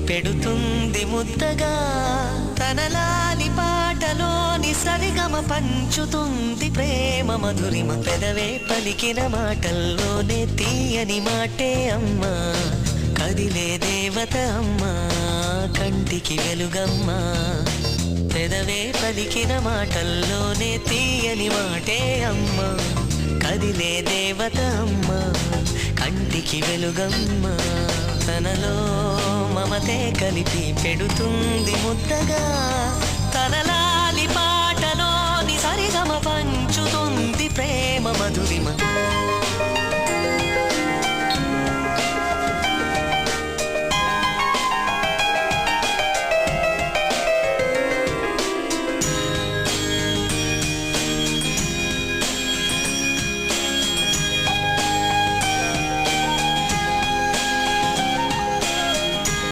పెడుతుంది ముద్దగా, తన లాలి పాటలోని సరిగమ పంచుతుంది ప్రేమ మధురిమ. పెదవే పలికిన మాటల్లోనే తీయని మాటే అమ్మా, కదిలే దేవత అమ్మా, కంటికి వెలుగమ్మా. పెదవే పలికిన మాటల్లోనే తీయని మాటే అమ్మా, కదిలే దేవత అమ్మా, కంటికి వెలుగమ్మా. తనలో మమతే కలిపి పెడుతుంది ముద్దగా, తన లాలి పాటలోని సరిగమ పంచుతుంది ప్రేమ మధురిమ.